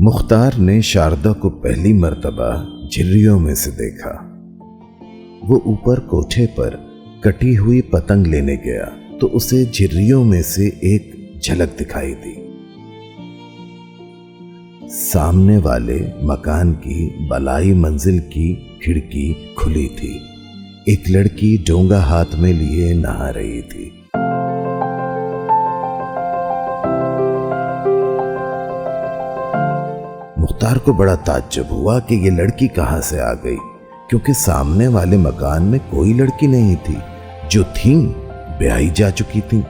मुख्तार ने शारदा को पहली मर्तबा झिर्रियों में से देखा। वो ऊपर कोठे पर कटी हुई पतंग लेने गया तो उसे झिर्रियों में से एक झलक दिखाई दी। सामने वाले मकान की बलाई मंजिल की खिड़की खुली थी। एक लड़की डोंगा हाथ में लिए नहा रही थी। मुख्तार को बड़ा ताज्जुब हुआ कि ये लड़की कहां से आ गई, क्योंकि सामने वाले मकान में कोई लड़की नहीं थी। जो थी ब्याही जा चुकी थी।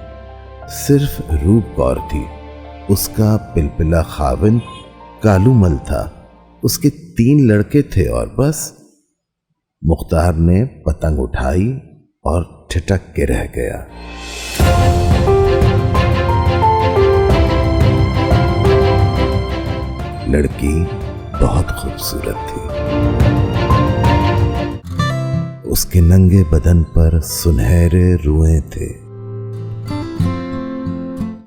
सिर्फ रूप कौर थी। उसका पिलपिला खाविंद कालूमल था। उसके 3 लड़के थे और बस। मुख्तार ने पतंग उठाई और ठिठक के रह गया। लड़की बहुत खूबसूरत थी। उसके नंगे बदन पर सुनहरे रुएं थे।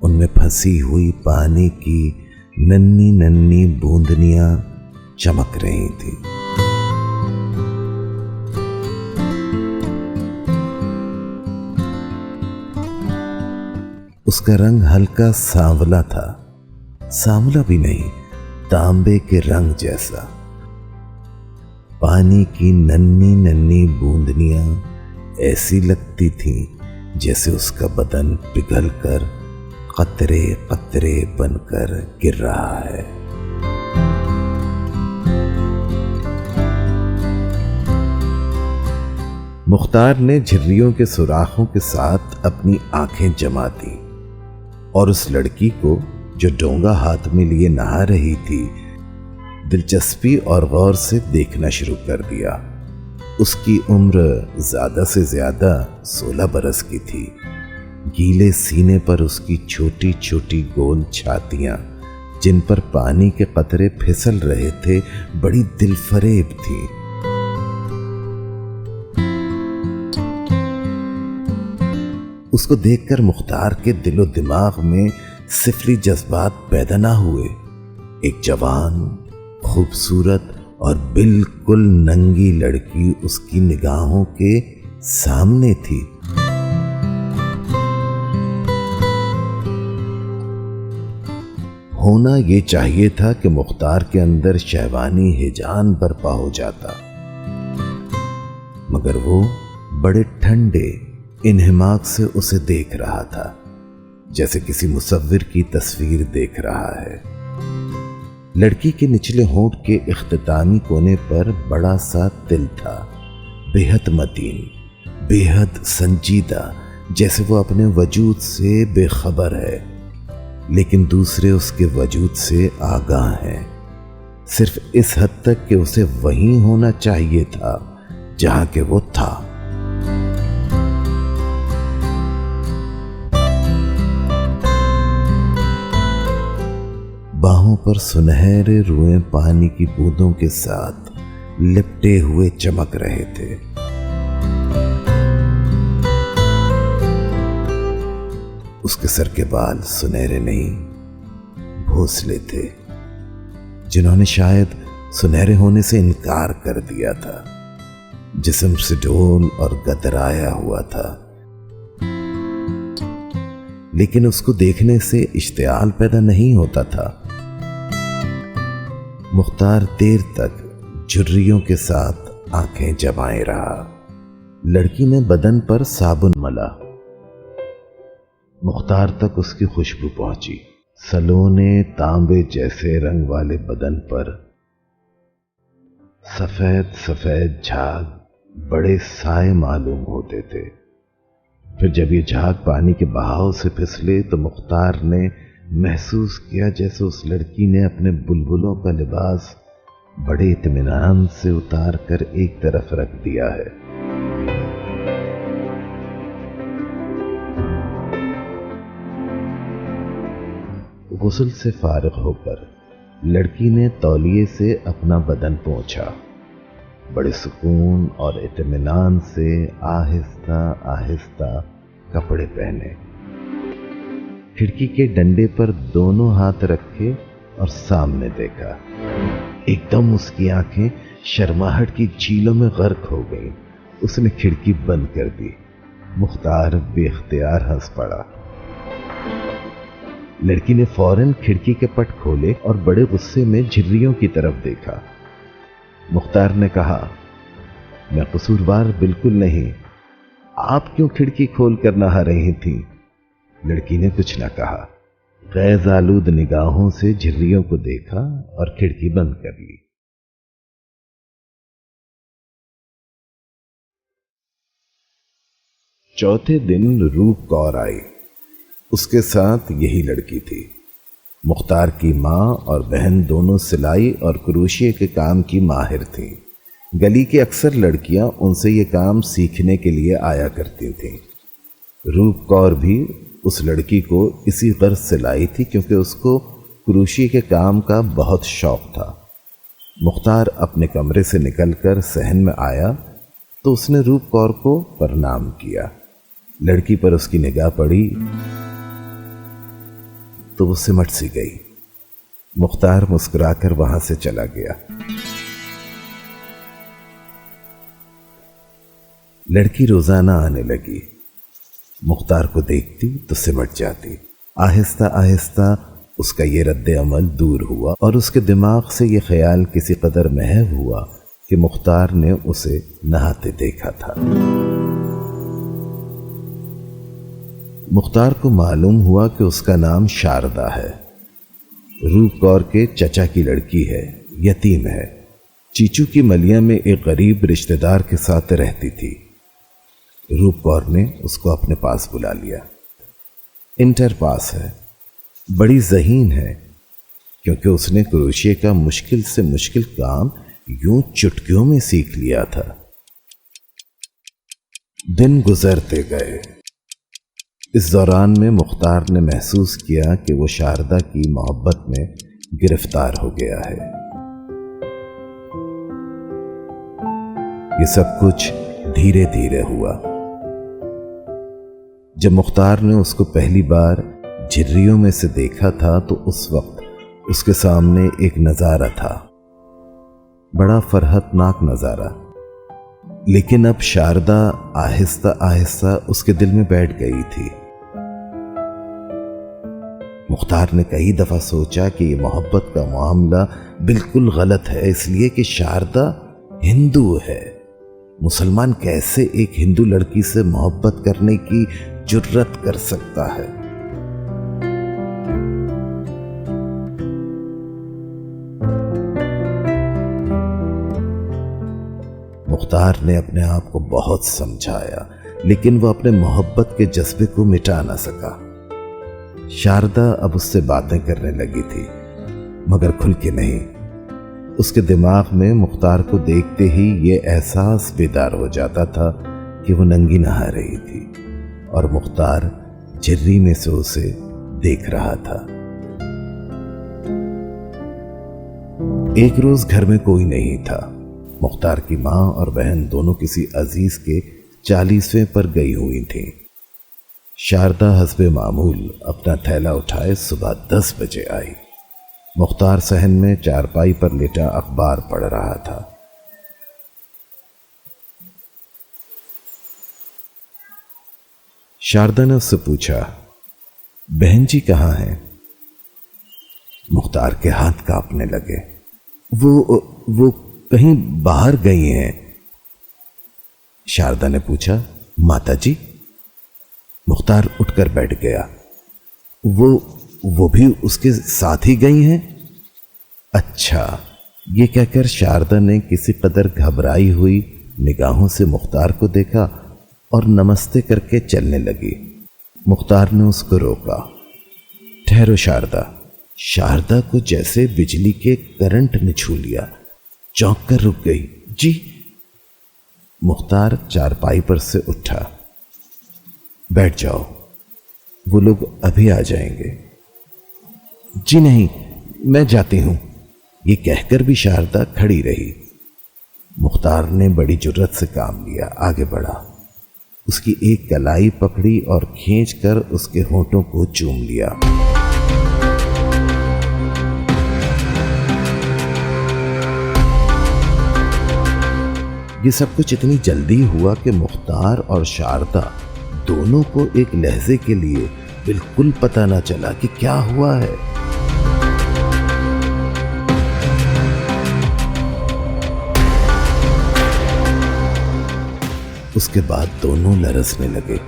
उनमें फंसी हुई पानी की नन्ही नन्ही बूंदनियां चमक रही थी। उसका रंग हल्का सांवला था। सांवला भी नहीं, तांबे के रंग जैसा। पानी की नन्ही नन्ही बूंदनियां ऐसी लगती थीं जैसे उसका बदन पिघलकर कतरे कतरे बनकर गिर रहा है। मुख्तार ने झिर्रियों के सुराखों के साथ अपनी आंखें जमा दी और उस लड़की को जो डोंगा हाथ में लिए नहा रही थी दिलचस्पी और गौर से देखना शुरू कर दिया। उसकी उम्र ज्यादा से ज्यादा 16 बरस की थी। गीले सीने पर उसकी छोटी छोटी गोल छातियां, जिन पर पानी के कतरे फिसल रहे थे, बड़ी दिलफरेब थी। उसको देखकर मुख्तार के दिलो दिमाग में सिफली जज्बात पैदा ना हुए। एक जवान, खूबसूरत और बिल्कुल नंगी लड़की उसकी निगाहों के सामने थी। होना ये चाहिए था कि मुख्तार के अंदर शहवानी हिजान बर्पा हो जाता, मगर वो बड़े ठंडे इन्हिमाक से उसे देख रहा था, जैसे किसी मुसव्विर की तस्वीर देख रहा है। लड़की के निचले होंठ के इख्तितामी कोने पर बड़ा सा तिल था, बेहद मतीन, बेहद संजीदा, जैसे वो अपने वजूद से बेखबर है, लेकिन दूसरे उसके वजूद से आगाह हैं, सिर्फ इस हद तक कि उसे वहीं होना चाहिए था जहां के वो था। बाहों पर सुनहरे रुएं पानी की बूंदों के साथ लिपटे हुए चमक रहे थे। उसके सर के बाल सुनहरे नहीं, भोसले थे, जिन्होंने शायद सुनहरे होने से इनकार कर दिया था। जिस्म से ढोल और गदराया हुआ था, लेकिन उसको देखने से इश्तियाल पैदा नहीं होता था। मुख्तार देर तक झुर्रियों के साथ आंखें जमाए रहा। लड़की ने बदन पर साबुन मला। मुख्तार तक उसकी खुशबू पहुंची। सलोने तांबे जैसे रंग वाले बदन पर सफेद सफेद झाग बड़े साए मालूम होते थे। फिर जब ये झाग पानी के बहाव से फिसले तो मुख्तार ने महसूस किया जैसे उस लड़की ने अपने बुलबुलों का लिबास बड़े इत्मीनान से उतार कर एक तरफ रख दिया है। गुस्ल से फारिग होकर लड़की ने तौलिए से अपना बदन पोंछा। बड़े सुकून और इत्मीनान से आहिस्ता आहिस्ता कपड़े पहने। खिड़की के डंडे पर दोनों हाथ रखे और सामने देखा। एकदम उसकी आंखें शर्माहट की झीलों में गर्क हो गईं। उसने खिड़की बंद कर दी। मुख्तार बेख्तियार हंस पड़ा। लड़की ने फौरन खिड़की के पट खोले और बड़े गुस्से में झिर्रियों की तरफ देखा। मुख्तार ने कहा, मैं कसूरवार बिल्कुल नहीं, आप क्यों खिड़की खोल कर नहा रही थी? लड़की ने कुछ न कहा। गैज़ आलूद निगाहों से झिर्रियों को देखा और खिड़की बंद कर ली। चौथे दिन रूप कौर आई। उसके साथ यही लड़की थी। मुख्तार की माँ और बहन दोनों सिलाई और क्रोशिये के काम की माहिर थीं। गली की अक्सर लड़कियां उनसे ये काम सीखने के लिए आया करती थीं। रूप कौर भी उस लड़की को इसी गर्ज से लाई थी क्योंकि उसको क्रोशिये के काम का बहुत शौक था। मुख्तार अपने कमरे से निकलकर सहन में आया तो उसने रूप कौर को प्रणाम किया। लड़की पर उसकी निगाह पड़ी तो वो सिमट सी गई। मुख्तार मुस्कुराकर वहां से चला गया। लड़की रोजाना आने लगी। मुख्तार को देखती तो सिमट जाती। आहिस्ता आहिस्ता उसका ये रद्द अमल दूर हुआ और उसके दिमाग से ये ख्याल किसी कदर महव हुआ कि मुख्तार ने उसे नहाते देखा था। मुख्तार को मालूम हुआ कि उसका नाम शारदा है। रूप कौर के चचा की लड़की है, यतीम है। चीचू की मलिया में एक गरीब रिश्तेदार के साथ रहती थी। रूप कौर ने उसको अपने पास बुला लिया। इंटर पास है, बड़ी ज़हीन है क्योंकि उसने क्रोशिये का मुश्किल से मुश्किल काम यूं चुटकियों में सीख लिया था। दिन गुजरते गए। इस दौरान में मुख्तार ने महसूस किया कि वो शारदा की मोहब्बत में गिरफ्तार हो गया है। ये सब कुछ धीरे धीरे हुआ। जब मुख्तार ने उसको पहली बार झिर्रियों में से देखा था तो उस वक्त उसके सामने एक नजारा था, बड़ा फरहतनाक नजारा। लेकिन अब शारदा आहिस्ता आहिस्ता उसके दिल में बैठ गई थी। मुख्तार ने कई दफा सोचा कि ये मोहब्बत का मामला बिल्कुल गलत है, इसलिए कि शारदा हिंदू है। मुसलमान कैसे एक हिंदू लड़की से मोहब्बत करने की जुर्रत कर सकता है? मुख्तार ने अपने आप को बहुत समझाया, लेकिन वह अपने मोहब्बत के जज्बे को मिटा ना सका। शारदा अब उससे बातें करने लगी थी, मगर खुल के नहीं। उसके दिमाग में मुख्तार को देखते ही ये एहसास बेदार हो जाता था कि वो नंगी नहा रही थी और मुख्तार झिर्री में से उसे देख रहा था। एक रोज घर में कोई नहीं था। मुख्तार की माँ और बहन दोनों किसी अजीज के 40वें पर गई हुई थी। शारदा हस्बे मामूल अपना थैला उठाए सुबह 10 बजे आई। मुख्तार सहन में चारपाई पर लेटा अखबार पढ़ रहा था। शारदा ने उससे पूछा, बहन जी कहाँ हैं? मुख्तार के हाथ कांपने लगे। वो कहीं बाहर गई हैं। शारदा ने पूछा, माता जी? मुख्तार उठकर बैठ गया। वो भी उसके साथ ही गई हैं? अच्छा। ये कहकर शारदा ने किसी कदर घबराई हुई निगाहों से मुख्तार को देखा और नमस्ते करके चलने लगी। मुख्तार ने उसको रोका। ठहरो शारदा। शारदा को जैसे बिजली के करंट ने छू लिया, चौंक कर रुक गई। जी? मुख्तार चारपाई पर से उठा। बैठ जाओ, वो लोग अभी आ जाएंगे। जी नहीं, मैं जाती हूं। ये कहकर भी शारदा खड़ी रही। मुख्तार ने बड़ी जुर्रत से काम लिया, आगे बढ़ा। उसकी एक कलाई पकड़ी और खींचकर उसके होंठों को चूम लिया। ये सब कुछ इतनी जल्दी हुआ कि मुख्तार और शारदा दोनों को एक लहजे के लिए बिल्कुल पता ना चला कि क्या हुआ है। उसके बाद दोनों लरसने लगे।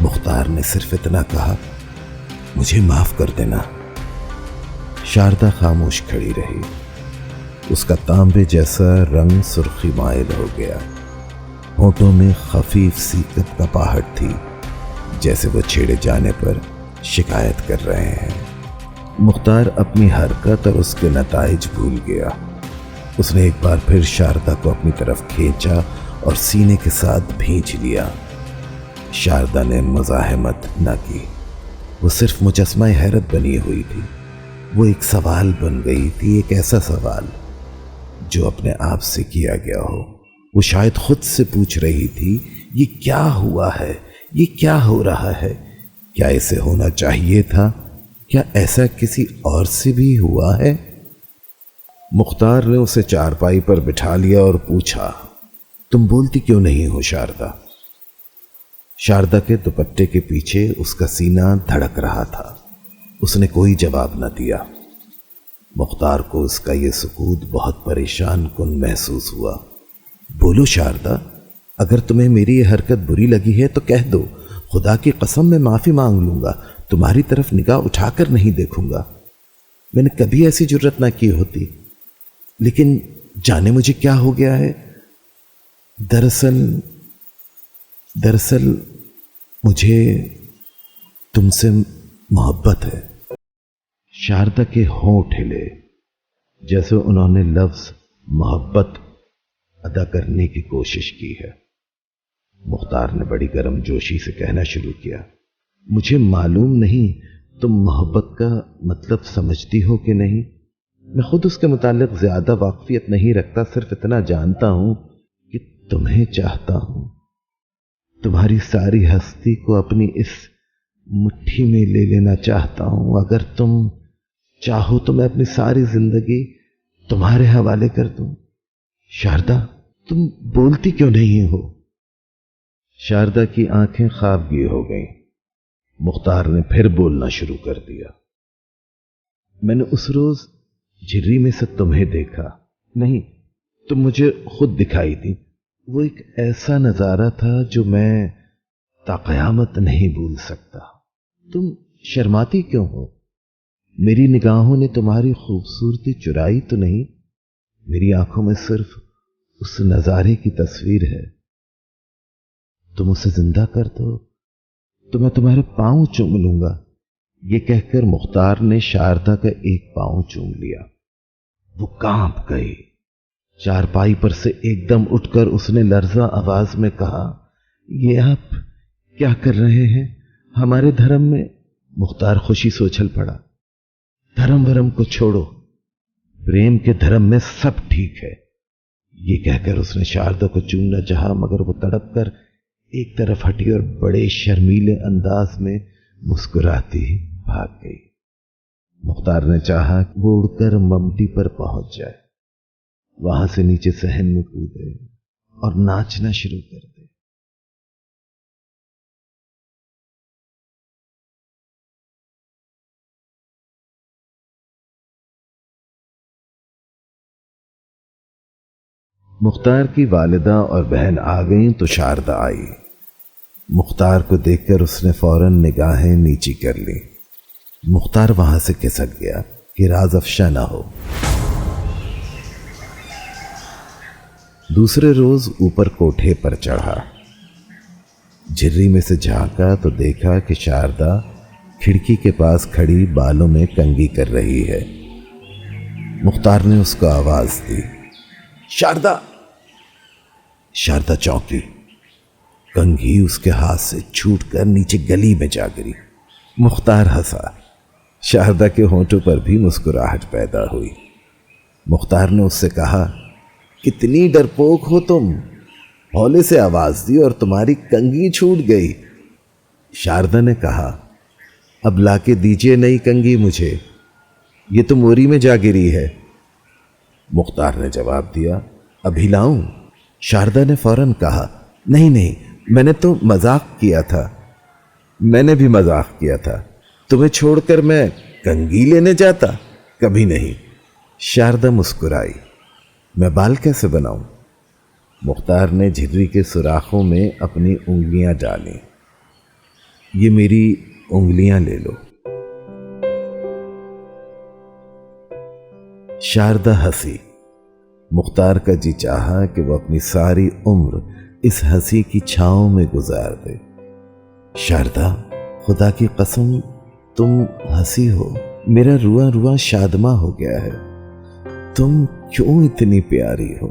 मुख्तार ने सिर्फ इतना कहा, मुझे माफ कर देना। शारदा खामोश खड़ी रही। उसका तांबे जैसा रंग सुर्खी माइल हो गया। होठों में खफीफ सी कपकपाहट थी, जैसे वो छेड़े जाने पर शिकायत कर रहे हैं। मुख्तार अपनी हरकत और उसके नताइज भूल गया। उसने एक बार फिर शारदा को अपनी तरफ खींचा और सीने के साथ भींच लिया। शारदा ने मुज़ाहमत न की। वो सिर्फ मुजस्मा हैरत बनी हुई थी। वो एक सवाल बन गई थी, एक ऐसा सवाल जो अपने आप से किया गया हो। वो शायद खुद से पूछ रही थी, ये क्या हुआ है, ये क्या हो रहा है, क्या इसे होना चाहिए था, क्या ऐसा किसी और से भी हुआ है? मुख्तार ने उसे चारपाई पर बिठा लिया और पूछा, तुम बोलती क्यों नहीं हो शारदा? शारदा के दुपट्टे के पीछे उसका सीना धड़क रहा था। उसने कोई जवाब न दिया। मुख्तार को उसका यह सुकूत बहुत परेशान कुन महसूस हुआ। बोलो शारदा, अगर तुम्हें मेरी यह हरकत बुरी लगी है तो कह दो। खुदा की कसम मैं माफी मांग लूंगा, तुम्हारी तरफ निगाह उठाकर नहीं देखूंगा। मैंने कभी ऐसी जुर्रत ना की होती, लेकिन जाने मुझे क्या हो गया है। दरअसल मुझे तुमसे मोहब्बत है। शारदा के होंठ हिले, जैसे उन्होंने लफ्ज मोहब्बत अदा करने की कोशिश की है। मुख्तार ने बड़ी गर्मजोशी से कहना शुरू किया, मुझे मालूम नहीं तुम मोहब्बत का मतलब समझती हो कि नहीं। मैं खुद उसके मुतालिक ज्यादा वाकफियत नहीं रखता, सिर्फ इतना जानता हूं कि तुम्हें चाहता हूं। तुम्हारी सारी हस्ती को अपनी इस मुट्ठी में ले लेना चाहता हूं। अगर तुम चाहो तो मैं अपनी सारी जिंदगी तुम्हारे हवाले कर दूं। शारदा, तुम बोलती क्यों नहीं हो? शारदा की आंखें ख्वाबगी हो गईं। मुख्तार ने फिर बोलना शुरू कर दिया, मैंने उस रोज झिर्री में से तुम्हें देखा। नहीं, तुम मुझे खुद दिखाई दी। वो एक ऐसा नजारा था जो मैं ताक़यामत नहीं भूल सकता। तुम शर्माती क्यों हो? मेरी निगाहों ने तुम्हारी खूबसूरती चुराई तो नहीं। मेरी आंखों में सिर्फ उस नजारे की तस्वीर है। तुम उसे जिंदा कर दो तो मैं तुम्हारे पांव चूम लूंगा। ये कहकर मुख्तार ने शारदा का एक पांव चूम लिया। वो कांप गई। चारपाई पर से एकदम उठकर उसने लर्जा आवाज में कहा, ये आप क्या कर रहे हैं? हमारे धर्म में। मुख्तार खुशी से उछल पड़ा, धर्म वरम को छोड़ो, प्रेम के धर्म में सब ठीक है। ये कहकर उसने शारदा को चूमना चाहा, मगर वो तड़प कर एक तरफ हटी और बड़े शर्मीले अंदाज में मुस्कुराती ही भाग गई। मुख्तार ने चाहा वो उड़कर ममटी पर पहुंच जाए, वहां से नीचे सहन में कूदे और नाचना शुरू कर दे। मुख्तार की वालिदा और बहन आ गईं तो शारदा आई। मुख्तार को देखकर उसने फौरन निगाहें नीची कर ली। मुख्तार वहां से खिसक गया कि राज अफशा ना हो। दूसरे रोज ऊपर कोठे पर चढ़ा। झिर्री में से झांका तो देखा कि शारदा खिड़की के पास खड़ी बालों में कंघी कर रही है। मुख्तार ने उसको आवाज दी, शारदा। शारदा चौंकी। कंघी उसके हाथ से छूटकर नीचे गली में जा गिरी। मुख्तार हंसा। शारदा के होंठों पर भी मुस्कुराहट पैदा हुई। मुख्तार ने उससे कहा, कितनी डरपोक हो तुम। हौले से आवाज दी और तुम्हारी कंघी छूट गई। शारदा ने कहा, अब लाके दीजिए नई कंघी मुझे। ये तो मोरी में जा गिरी है। मुख्तार ने जवाब दिया, अभी लाऊं? शारदा ने फौरन कहा, नहीं नहीं, मैंने तो मजाक किया था। मैंने भी मजाक किया था। तुम्हें छोड़कर मैं कंघी लेने जाता? कभी नहीं। शारदा मुस्कुराई, मैं बाल कैसे बनाऊं? मुख्तार ने झिर्री के सुराखों में अपनी उंगलियां डाली। ये मेरी उंगलियां ले लो। शारदा हंसी। मुख्तार का जी चाहा कि वो अपनी सारी उम्र इस हंसी की छांव में गुजार दे। शारदा, खुदा की कसम तुम हंसी हो, मेरा रुआ रुआ शादमा हो गया है। तुम क्यों इतनी प्यारी हो?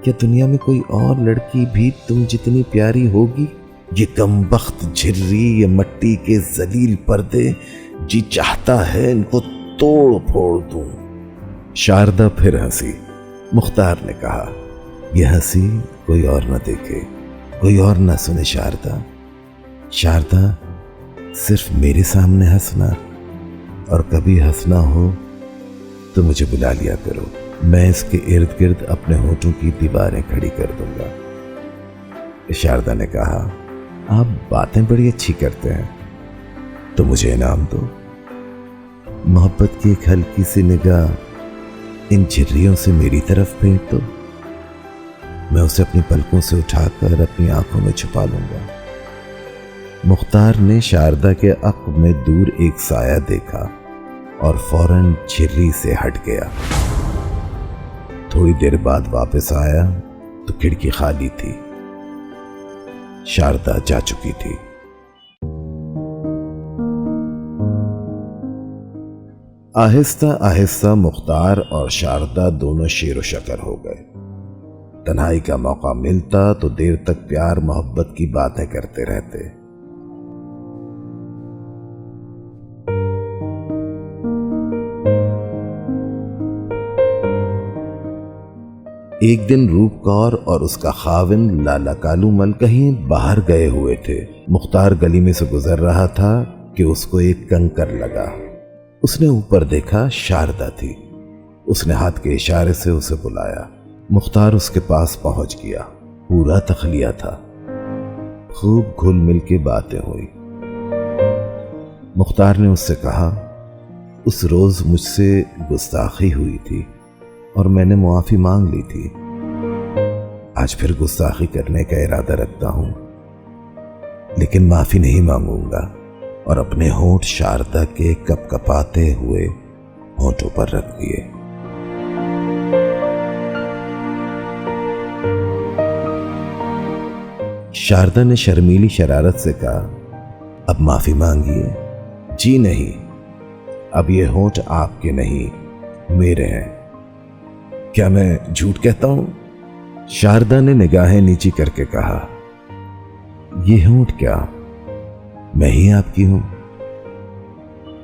क्या दुनिया में कोई और लड़की भी तुम जितनी प्यारी होगी? ये कमबख्त झिर्री, ये मट्टी के जलील पर्दे, जी चाहता है इनको तोड़ फोड़ दूं। शारदा फिर हंसी। मुख्तार ने कहा, यह हंसी कोई और न देखे, कोई और न सुने। शारदा, शारदा, सिर्फ मेरे सामने हंसना, और कभी हंसना हो तो मुझे बुला लिया करो। मैं इसके इर्द गिर्द अपने होठों की दीवारें खड़ी कर दूंगा। शारदा ने कहा, आप बातें बड़ी अच्छी करते हैं, तो मुझे इनाम दो। मोहब्बत की एक हल्की सी निगाह इन झिर्रियों से मेरी तरफ फेंक दो। मैं उसे अपनी पलकों से उठाकर अपनी आंखों में छुपा लूंगा। मुख्तार ने शारदा के अक्ब में दूर एक साया देखा और फौरन झिर्री से हट गया। थोड़ी देर बाद वापस आया तो खिड़की खाली थी। शारदा जा चुकी थी। आहिस्ता आहिस्ता मुख्तार और शारदा दोनों शेर व शकर हो गए। तन्हाई का मौका मिलता तो देर तक प्यार मोहब्बत की बातें करते रहते। एक दिन रूप कौर और उसका खाविन लाला कालू मल कहीं बाहर गए हुए थे। मुख्तार गली में से गुजर रहा था कि उसको एक कंकर लगा। उसने ऊपर देखा, शारदा थी। उसने हाथ के इशारे से उसे बुलाया। मुख्तार उसके पास पहुंच गया। पूरा तखलिया था। खूब घुल मिल के बातें हुई। मुख्तार ने उससे कहा, उस रोज मुझसे गुस्ताखी हुई थी और मैंने मुआफी मांग ली थी। आज फिर गुस्ताखी करने का इरादा रखता हूं, लेकिन माफी नहीं मांगूंगा। और अपने होंठ शारदा के कपकपाते हुए होंठों पर रख दिए। शारदा ने शर्मीली शरारत से कहा, अब माफी मांगिए। जी नहीं, अब ये होंठ आपके नहीं, मेरे हैं। क्या मैं झूठ कहता हूं? शारदा ने निगाहें नीची करके कहा, ये होंठ क्या, मैं ही आपकी हूं।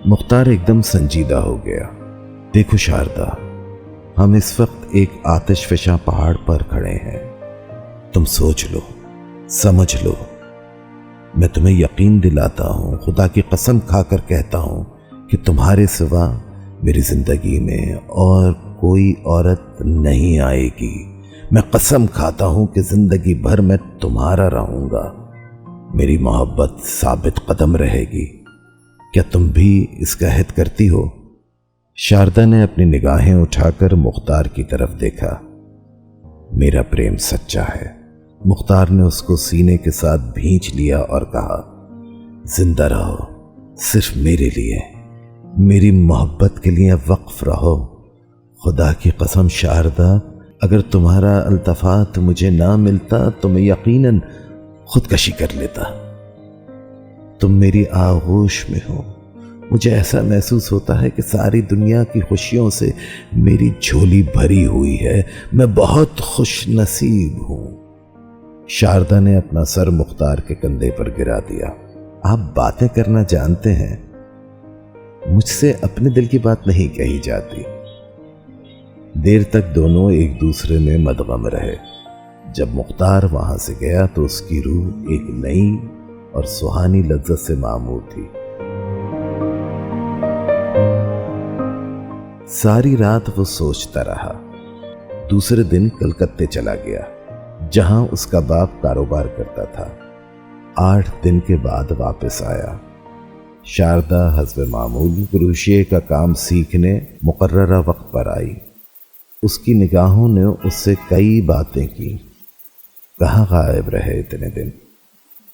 मुख्तार एकदम संजीदा हो गया। देखो शारदा, हम इस वक्त एक आतिशफशा पहाड़ पर खड़े हैं। तुम सोच लो, समझ लो। मैं तुम्हें यकीन दिलाता हूं, खुदा की कसम खाकर कहता हूं कि तुम्हारे सिवा मेरी जिंदगी में और कोई औरत नहीं आएगी। मैं कसम खाता हूं कि जिंदगी भर मैं तुम्हारा रहूंगा। मेरी मोहब्बत साबित कदम रहेगी। क्या तुम भी इसका अहद करती हो? शारदा ने अपनी निगाहें उठाकर मुख्तार की तरफ देखा। मेरा प्रेम सच्चा है। मुख्तार ने उसको सीने के साथ भींच लिया और कहा, जिंदा रहो, सिर्फ मेरे लिए, मेरी मोहब्बत के लिए वक्फ रहो। खुदा की कसम शारदा, अगर तुम्हारा अल्तफात मुझे ना मिलता तो मैं यकीनन खुदकशी कर लेता। तुम मेरी आगोश में हो। मुझे ऐसा महसूस होता है कि सारी दुनिया की खुशियों से मेरी झोली भरी हुई है। मैं बहुत खुश नसीब हूं। शारदा ने अपना सर मुख्तार के कंधे पर गिरा दिया। आप बातें करना जानते हैं, मुझसे अपने दिल की बात नहीं कही जाती। देर तक दोनों एक दूसरे में मदगम रहे। जब मुख्तार वहां से गया तो उसकी रूह एक नई और सुहानी लज्जत से मामूर थी। सारी रात वो सोचता रहा। दूसरे दिन कलकत्ते चला गया, जहां उसका बाप कारोबार करता था। 8 दिन के बाद वापस आया। शारदा हस्ब मामूल क्रोशिये का काम सीखने मुकर्ररा वक्त पर आई। उसकी निगाहों ने उससे कई बातें की। कहाँ गायब रहे इतने दिन?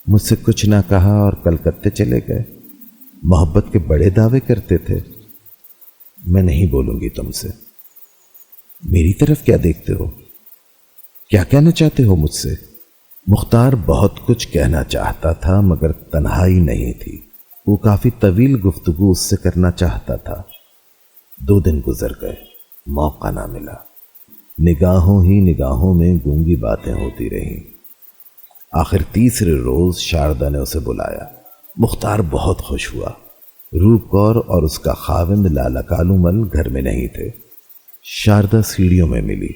मुझसे कुछ ना कहा और कलकत्ते चले गए। मोहब्बत के बड़े दावे करते थे। मैं नहीं बोलूंगी तुमसे। मेरी तरफ क्या देखते हो? क्या कहना चाहते हो मुझसे? मुख्तार बहुत कुछ कहना चाहता था, मगर तन्हाई नहीं थी। वो काफी तवील गुफ्तगू उससे करना चाहता था। 2 दिन गुजर गए, मौका ना मिला। निगाहों ही निगाहों में गूंगी बातें होती रहीं। आखिर तीसरे रोज शारदा ने उसे बुलाया। मुख्तार बहुत खुश हुआ। रूप कौर और उसका खाविंद लाला कालूमल घर में नहीं थे। शारदा सीढ़ियों में मिली।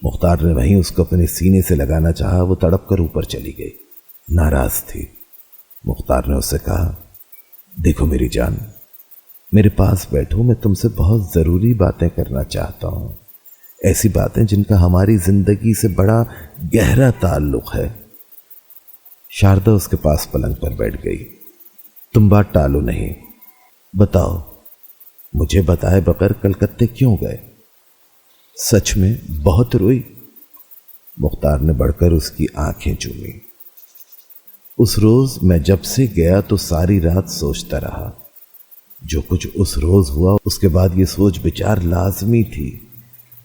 मुख्तार ने वहीं उसको अपने सीने से लगाना चाहा। वो तड़प कर ऊपर चली गई, नाराज थी। मुख्तार ने उससे कहा, देखो मेरी जान, मेरे पास बैठो, मैं तुमसे बहुत जरूरी बातें करना चाहता हूं। ऐसी बातें जिनका हमारी जिंदगी से बड़ा गहरा ताल्लुक है। शारदा उसके पास पलंग पर बैठ गई। तुम बात टालो नहीं, बताओ, मुझे बताए बगैर कलकत्ते क्यों गए? सच में बहुत रोई? मुख्तार ने बढ़कर उसकी आंखें चूमी। उस रोज मैं जब से गया तो सारी रात सोचता रहा। जो कुछ उस रोज हुआ उसके बाद ये सोच विचार लाजमी थी।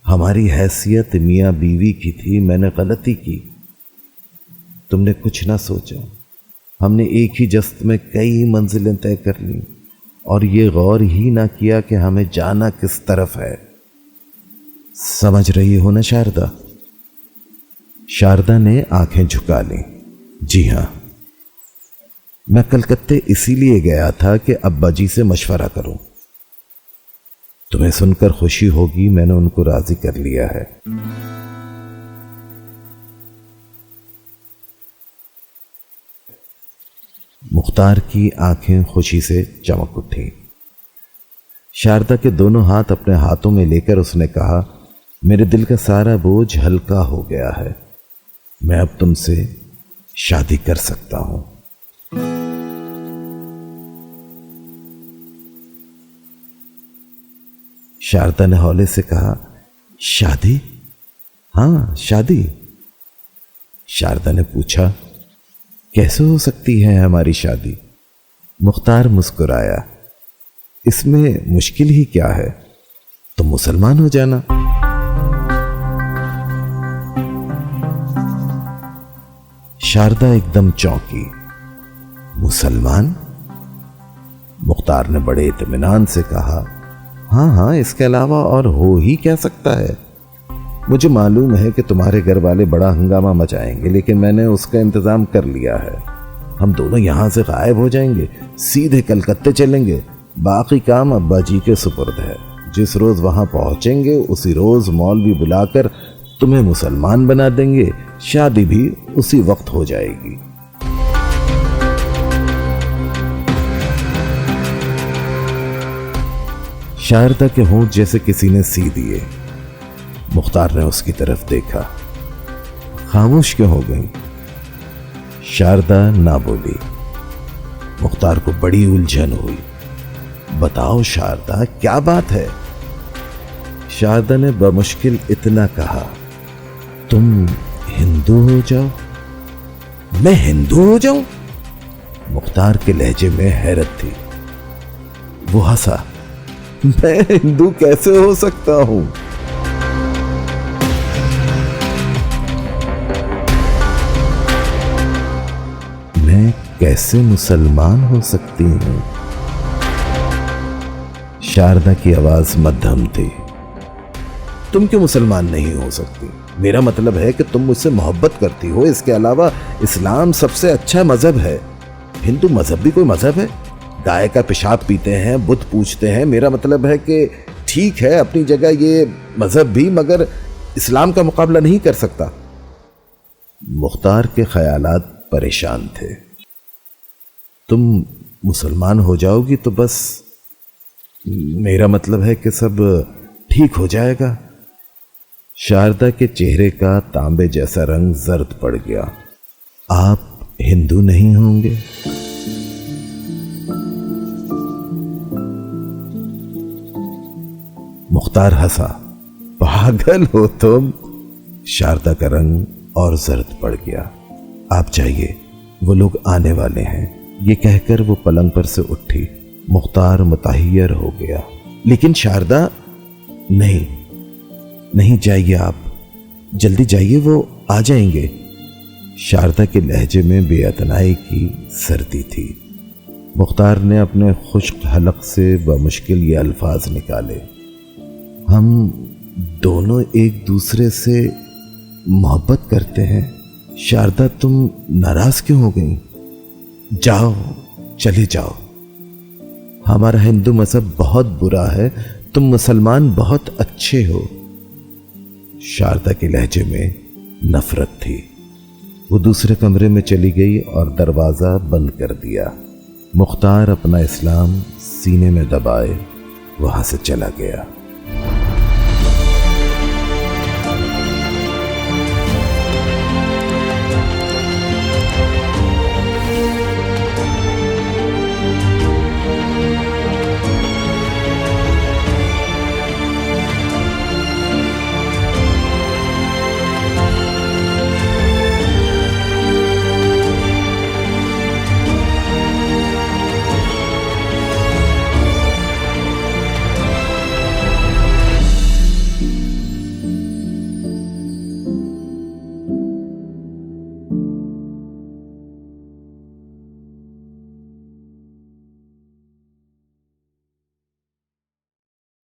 हमारी हैसियत मियां बीवी की थी, मैंने गलती की। तुमने कुछ ना सोचा। हमने एक ही जस्त में कई मंजिलें तय कर ली और ये गौर ही ना किया कि हमें जाना किस तरफ है। समझ रही हो ना शारदा? शारदा ने आंखें झुका ली। जी हां, मैं कलकत्ते इसीलिए गया था कि अब्बा जी से मशवरा करूं। तुम्हें सुनकर खुशी होगी, मैंने उनको राजी कर लिया है। मुख्तार की आंखें खुशी से चमक उठी। शारदा के दोनों हाथ अपने हाथों में लेकर उसने कहा, मेरे दिल का सारा बोझ हल्का हो गया है। मैं अब तुमसे शादी कर सकता हूं। शारदा ने हौले से कहा, शादी? हां, शादी। शारदा ने पूछा, कैसे हो सकती है हमारी शादी? मुख्तार मुस्कुराया, इसमें मुश्किल ही क्या है, तुम मुसलमान हो जाना। शारदा एकदम चौंकी। मुसलमान? मुख्तार ने बड़े इत्मीनान से कहा, हाँ हाँ, इसके अलावा और हो ही क्या सकता है। मुझे मालूम है कि तुम्हारे घर वाले बड़ा हंगामा मचाएंगे, लेकिन मैंने उसका इंतजाम कर लिया है। हम दोनों यहां से गायब हो जाएंगे, सीधे कलकत्ते चलेंगे। बाकी काम अब्बा जी के सुपुर्द है। जिस रोज वहां पहुंचेंगे उसी रोज मौलवी बुलाकर तुम्हें मुसलमान बना देंगे। शादी भी उसी वक्त हो जाएगी। शारदा के होंठ जैसे किसी ने सी दिए। मुख्तार ने उसकी तरफ देखा। खामोश क्यों हो गई? शारदा ना बोली। मुख्तार को बड़ी उलझन हुई। बताओ शारदा, क्या बात है? शारदा ने बमुश्किल इतना कहा, तुम हिंदू हो जाओ। मैं हिंदू हो जाऊं? मुख्तार के लहजे में हैरत थी। वो हंसा, मैं हिंदू कैसे हो सकता हूं? मैं कैसे मुसलमान हो सकती हूं? शारदा की आवाज मध्यम थी। तुम क्यों मुसलमान नहीं हो सकती? मेरा मतलब है कि तुम मुझसे मोहब्बत करती हो। इसके अलावा इस्लाम सबसे अच्छा मजहब है। हिंदू मजहब भी कोई मजहब है? गाय का पेशाब पीते हैं, बुत पूजते हैं। मेरा मतलब है कि ठीक है अपनी जगह ये मजहब भी, मगर इस्लाम का मुकाबला नहीं कर सकता। मुख्तार के ख्यालात परेशान थे। तुम मुसलमान हो जाओगी तो बस मेरा मतलब है कि सब ठीक हो जाएगा। शारदा के चेहरे का तांबे जैसा रंग जर्द पड़ गया। आप हिंदू नहीं होंगे? मुख्तार हंसा। पागल हो तुम। शारदा का रंग और जर्द पड़ गया। आप जाइए, वो लोग आने वाले हैं। ये कहकर वो पलंग पर से उठी। मुख्तार मुतहय्यर हो गया। लेकिन शारदा, नहीं नहीं, जाइए आप, जल्दी जाइए, वो आ जाएंगे। शारदा के लहजे में बेअतनाई की सर्दी थी। मुख्तार ने अपने खुश्क हलक से बमुश्किल ये अल्फाज निकाले, हम दोनों एक दूसरे से मोहब्बत करते हैं। शारदा, तुम नाराज क्यों हो गई? जाओ, चले जाओ। हमारा हिंदू मजहब बहुत बुरा है, तुम मुसलमान बहुत अच्छे हो। शारदा के लहजे में नफरत थी। वो दूसरे कमरे में चली गई और दरवाजा बंद कर दिया। मुख्तार अपना इस्लाम सीने में दबाए वहां से चला गया।